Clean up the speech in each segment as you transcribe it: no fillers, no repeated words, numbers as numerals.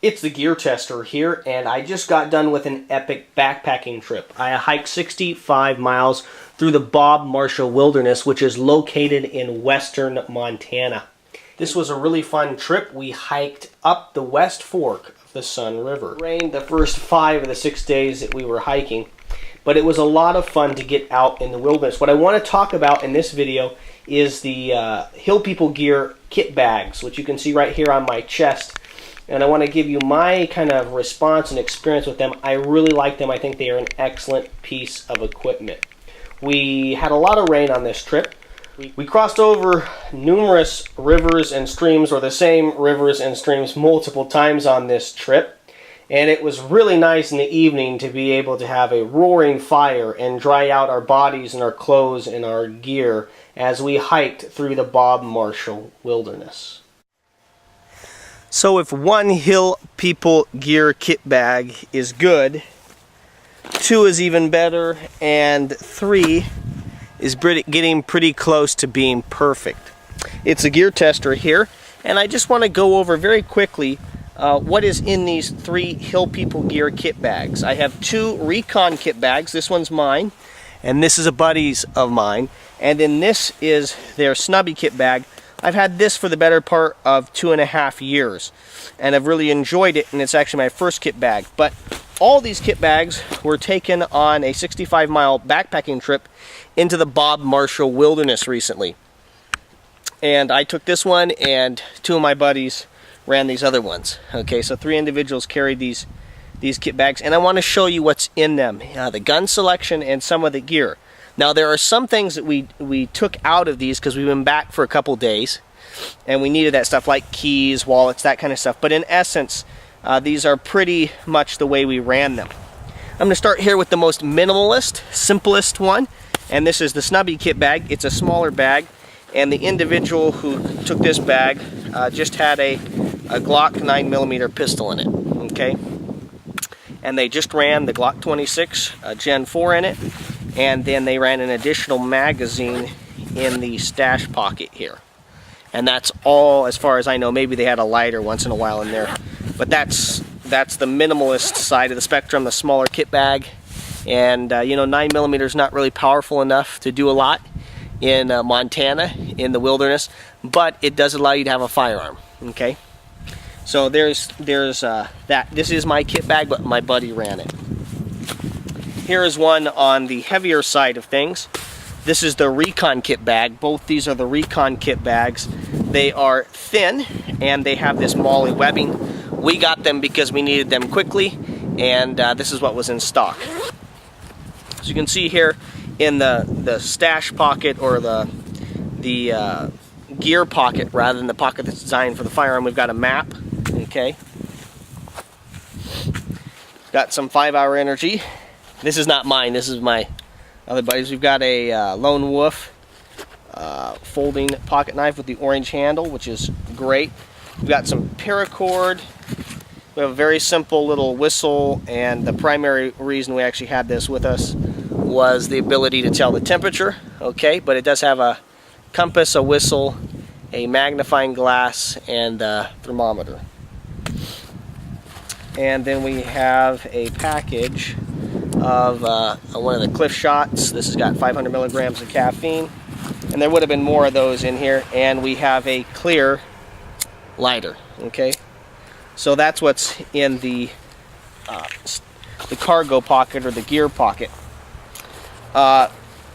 It's the Gear Tester here, and I just got done with an epic backpacking trip. I hiked 65 miles through the Bob Marshall Wilderness, which is located in western Montana. This was a really fun trip. We hiked up the West Fork of the Sun River. It rained the first 5 of the 6 days that we were hiking, but it was a lot of fun to get out in the wilderness. What I want to talk about in this video is the Hill People Gear kit bags, which you can see right here on my chest. And I want to give you my kind of response and experience with them. I really like them. I think they are an excellent piece of equipment. We had a lot of rain on this trip. We crossed over numerous rivers and streams, or the same rivers and streams, multiple times on this trip. And it was really nice in the evening to be able to have a roaring fire and dry out our bodies and our clothes and our gear as we hiked through the Bob Marshall Wilderness. So if one Hill People Gear kit bag is good, 2 is even better, and 3 is getting pretty close to being perfect. It's a Gear Tester here, and I just want to go over very quickly what is in these 3 Hill People Gear kit bags. I have 2 Recon kit bags. This one's mine, and this is a buddy's of mine, and then this is their Snubby kit bag. I've had this for the better part of 2.5 years, and I've really enjoyed it, and it's actually my first kit bag. But all these kit bags were taken on a 65-mile backpacking trip into the Bob Marshall Wilderness recently. And I took this one, and 2 of my buddies ran these other ones. Okay, so 3 individuals carried these kit bags, and I want to show you what's in them. The gun selection and some of the gear. Now there are some things that we took out of these because we've been back for a couple days and we needed that stuff like keys, wallets, that kind of stuff. But in essence, these are pretty much the way we ran them. I'm going to start here with the most minimalist, simplest one, and this is the Snubby kit bag. It's a smaller bag, and the individual who took this bag just had a Glock 9mm pistol in it, okay? And they just ran the Glock 26 Gen 4 in it. And then they ran an additional magazine in the stash pocket here. And that's all as far as I know. Maybe they had a lighter once in a while in there. But that's the minimalist side of the spectrum, the smaller kit bag. And you know, 9mm is not really powerful enough to do a lot in Montana, in the wilderness. But it does allow you to have a firearm, okay? So there's that. This is my kit bag, but my buddy ran it. Here is one on the heavier side of things. This is the Recon kit bag. Both these are the Recon kit bags. They are thin and they have this MOLLE webbing. We got them because we needed them quickly, and this is what was in stock. So you can see here in the stash pocket, or the gear pocket rather than the pocket that's designed for the firearm, we've got a map. Okay. Got some 5-hour energy. This is not mine, this is my other buddies. We've got a Lone Wolf folding pocket knife with the orange handle, which is great. We've got some paracord. We have a very simple little whistle, and the primary reason we actually had this with us was the ability to tell the temperature, okay? But it does have a compass, a whistle, a magnifying glass, and a thermometer. And then we have a package of one of the Cliff Shots. This has got 500 milligrams of caffeine, and there would have been more of those in here. And we have a clear lighter. Okay, so that's what's in the cargo pocket, or the gear pocket.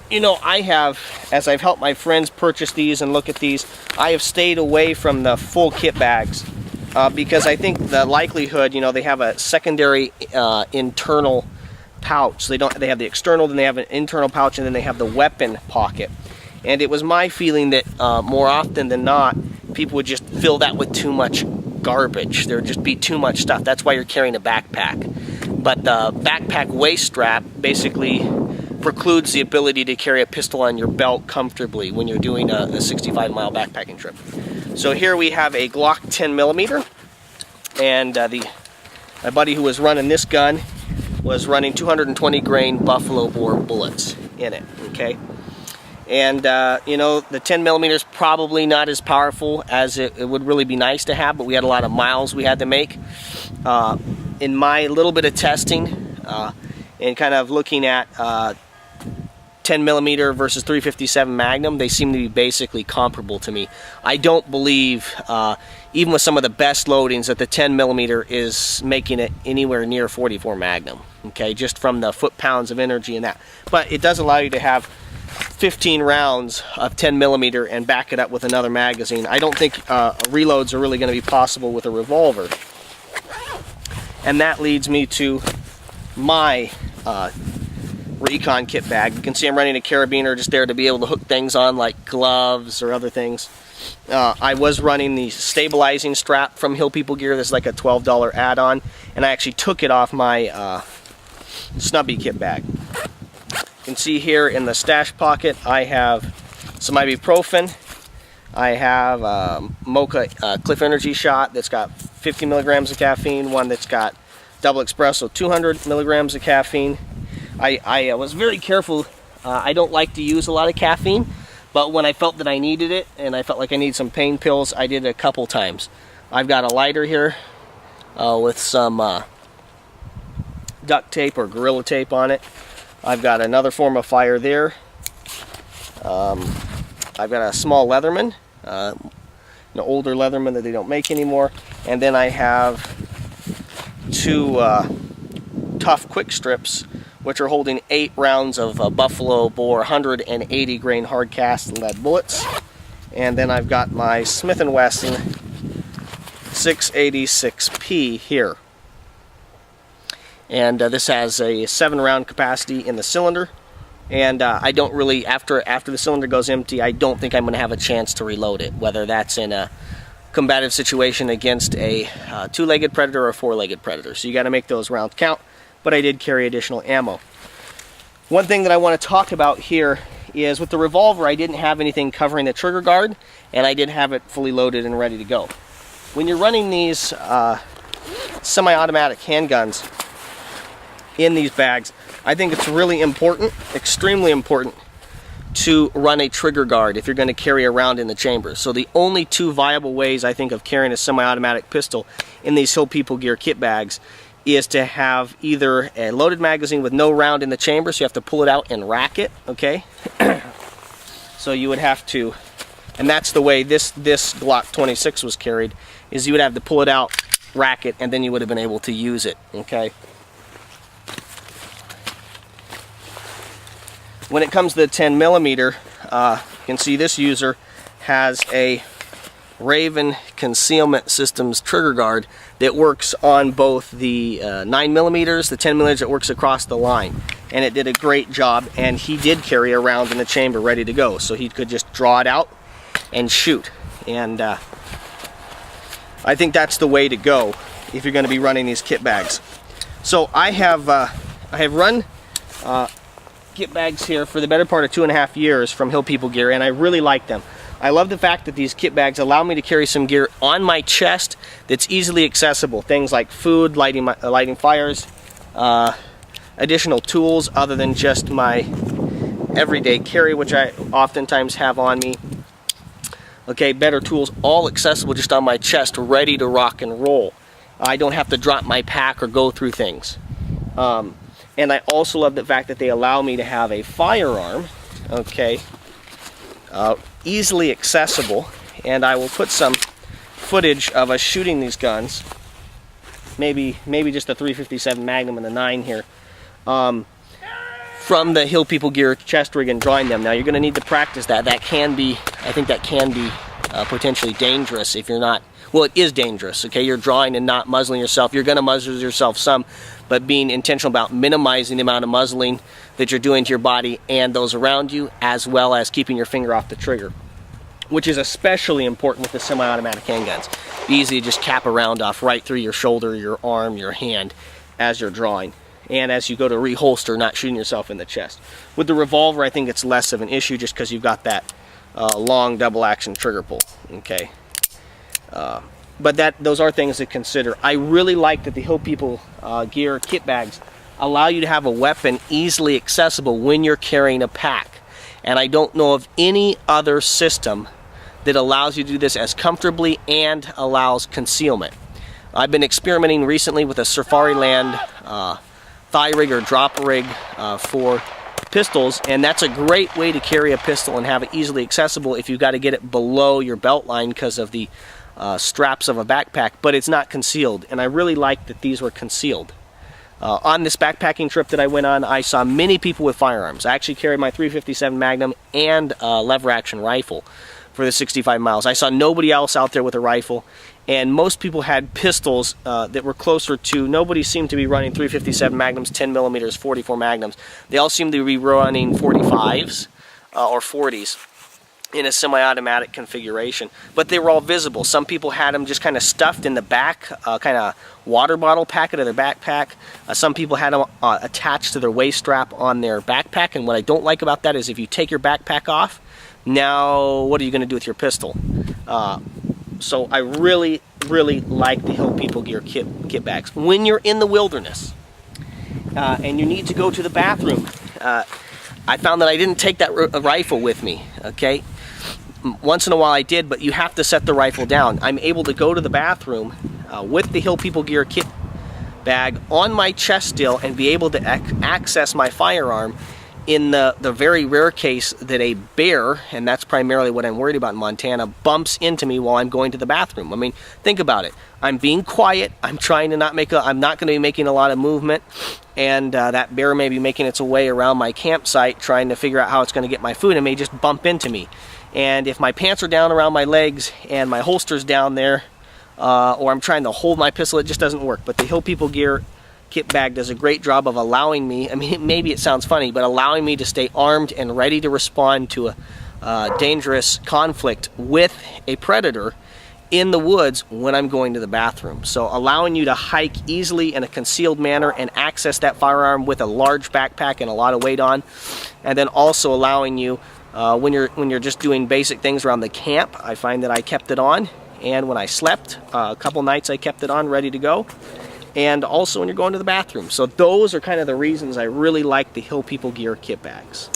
You know, I have, as I've helped my friends purchase these and look at these, I have stayed away from the full kit bags because I think the likelihood, you know, they have a secondary internal pouch. They have the external, then they have an internal pouch, and then they have the weapon pocket. And it was my feeling that more often than not, people would just fill that with too much garbage. There would just be too much stuff. That's why you're carrying a backpack. But the backpack waist strap basically precludes the ability to carry a pistol on your belt comfortably when you're doing a 65-mile backpacking trip. So here we have a Glock 10mm, and my buddy who was running this gun was running 220 grain buffalo bore bullets in it, okay? And you know, the 10 millimeters probably not as powerful as it would really be nice to have, but we had a lot of miles we had to make. In my little bit of testing and kind of looking at 10 millimeter versus 357 Magnum, they seem to be basically comparable to me. I don't believe, even with some of the best loadings, that the 10 millimeter is making it anywhere near 44 Magnum. Okay, just from the foot-pounds of energy and that. But it does allow you to have 15 rounds of 10 millimeter and back it up with another magazine. I don't think reloads are really going to be possible with a revolver. And that leads me to my recon kit bag. You can see I'm running a carabiner just there to be able to hook things on like gloves or other things. I was running the stabilizing strap from Hill People Gear. This is like a $12 add-on, and I actually took it off my snubby kit bag. You can see here in the stash pocket I have some ibuprofen. I have Mocha Cliff Energy shot that's got 50 milligrams of caffeine, one that's got double espresso 200 milligrams of caffeine. I was very careful. I don't like to use a lot of caffeine, but when I felt that I needed it and I felt like I needed some pain pills, I did it a couple times. I've got a lighter here with some duct tape or Gorilla Tape on it. I've got another form of fire there. I've got a small Leatherman, an older Leatherman that they don't make anymore, and then I have two tough quick strips, which are holding 8 rounds of Buffalo Bore 180 grain hard cast lead bullets, and then I've got my Smith & Wesson 686P here. And this has a 7-round capacity in the cylinder, and I don't really, after the cylinder goes empty, I don't think I'm going to have a chance to reload it, whether that's in a combative situation against a 2-legged predator or a 4-legged predator. So you got to make those rounds count, but I did carry additional ammo. One thing that I want to talk about here is with the revolver, I didn't have anything covering the trigger guard, and I did have it fully loaded and ready to go. When you're running these semi-automatic handguns in these bags, I think it's really important, extremely important, to run a trigger guard if you're going to carry around in the chamber. So the only two viable ways I think of carrying a semi-automatic pistol in these Hill People Gear kit bags is to have either a loaded magazine with no round in the chamber, so you have to pull it out and rack it, okay? So you would have to, and that's the way this Glock 26 was carried, is you would have to pull it out, rack it, and then you would have been able to use it, okay? When it comes to the 10 millimeter, you can see this user has a Raven Concealment Systems trigger guard that works on both the 9 millimeters, the 10 millimeters, that works across the line. And it did a great job, and he did carry around in the chamber ready to go. So he could just draw it out and shoot. And I think that's the way to go if you're going to be running these kit bags. So I have run kit bags here for the better part of 2.5 years from Hill People Gear, and I really like them. I love the fact that these kit bags allow me to carry some gear on my chest that's easily accessible. Things like food, lighting fires, additional tools other than just my everyday carry, which I oftentimes have on me. Okay, better tools, all accessible just on my chest, ready to rock and roll. I don't have to drop my pack or go through things. And I also love the fact that they allow me to have a firearm, okay, easily accessible. And I will put some footage of us shooting these guns, maybe just the 357 Magnum and the 9 here, from the Hill People Gear chest rig and drawing them. Now you're going to need to practice that. That can be, I think that can be potentially dangerous if you're not, well, it is dangerous, okay? You're drawing and not muzzling yourself. You're going to muzzle yourself some, but being intentional about minimizing the amount of muzzling that you're doing to your body and those around you, as well as keeping your finger off the trigger, which is especially important with the semi-automatic handguns. Easy to just cap a round off right through your shoulder, your arm, your hand as you're drawing. And as you go to reholster, not shooting yourself in the chest. With the revolver, I think it's less of an issue just because you've got that long double action trigger pull, okay? But those are things to consider. I really like that the Hill People Gear kit bags allow you to have a weapon easily accessible when you're carrying a pack. And I don't know of any other system that allows you to do this as comfortably and allows concealment. I've been experimenting recently with a Safariland thigh rig or drop rig for pistols, and that's a great way to carry a pistol and have it easily accessible if you've got to get it below your belt line because of the straps of a backpack, but it's not concealed, and I really like that these were concealed. On this backpacking trip that I went on, I saw many people with firearms. I actually carried my .357 Magnum and a lever action rifle for the 65 miles. I saw nobody else out there with a rifle, and most people had pistols that were closer to, nobody seemed to be running .357 Magnums, 10 millimeters, 44 Magnums. They all seemed to be running 45s or 40s in a semi-automatic configuration, but they were all visible. Some people had them just kind of stuffed in the back, kind of water bottle packet of their backpack. Some people had them attached to their waist strap on their backpack, and what I don't like about that is if you take your backpack off, now what are you going to do with your pistol? So I really, really like the Hill People Gear kit bags. When you're in the wilderness and you need to go to the bathroom, I found that I didn't take that rifle with me, okay? Once in a while I did, but you have to set the rifle down. I'm able to go to the bathroom with the Hill People Gear kit bag on my chest still and be able to access my firearm in the very rare case that a bear, and that's primarily what I'm worried about in Montana, bumps into me while I'm going to the bathroom. I mean, think about it. I'm being quiet. I'm trying to not make I'm not going to be making a lot of movement, and that bear may be making its way around my campsite trying to figure out how it's going to get my food and may just bump into me. And if my pants are down around my legs and my holster's down there, or I'm trying to hold my pistol, it just doesn't work. But the Hill People Gear kit bag does a great job of allowing me, I mean, maybe it sounds funny, but allowing me to stay armed and ready to respond to a dangerous conflict with a predator in the woods when I'm going to the bathroom. So allowing you to hike easily in a concealed manner and access that firearm with a large backpack and a lot of weight on, and then also allowing you when you're just doing basic things around the camp. I find that I kept it on, and when I slept, a couple nights I kept it on ready to go, and also when you're going to the bathroom. So those are kind of the reasons I really like the Hill People Gear kit bags.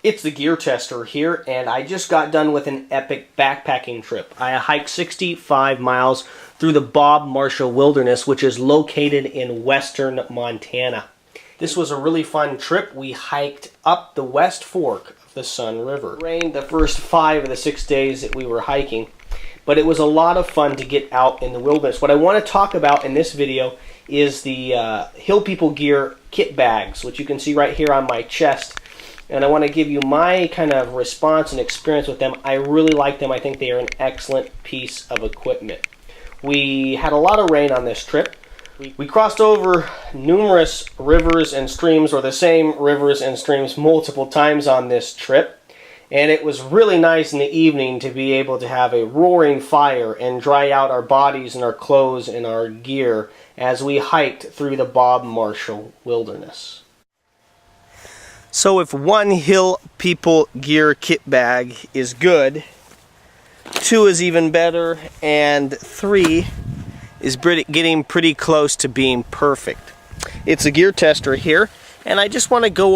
It's the Gear Tester here, and I just got done with an epic backpacking trip. I hiked 65 miles through the Bob Marshall Wilderness, which is located in western Montana. This was a really fun trip. We hiked up the West Fork of the Sun River. It rained the first 5 of the 6 days that we were hiking, but it was a lot of fun to get out in the wilderness. What I want to talk about in this video is the Hill People Gear kit bags, which you can see right here on my chest. And I want to give you my kind of response and experience with them. I really like them. I think they are an excellent piece of equipment. We had a lot of rain on this trip. We crossed over numerous rivers and streams, or the same rivers and streams, multiple times on this trip. And it was really nice in the evening to be able to have a roaring fire and dry out our bodies and our clothes and our gear as we hiked through the Bob Marshall Wilderness. So if one Hill People Gear kit bag is good, 2 is even better, and 3 is getting pretty close to being perfect. It's a Gear Tester here, and I just want to go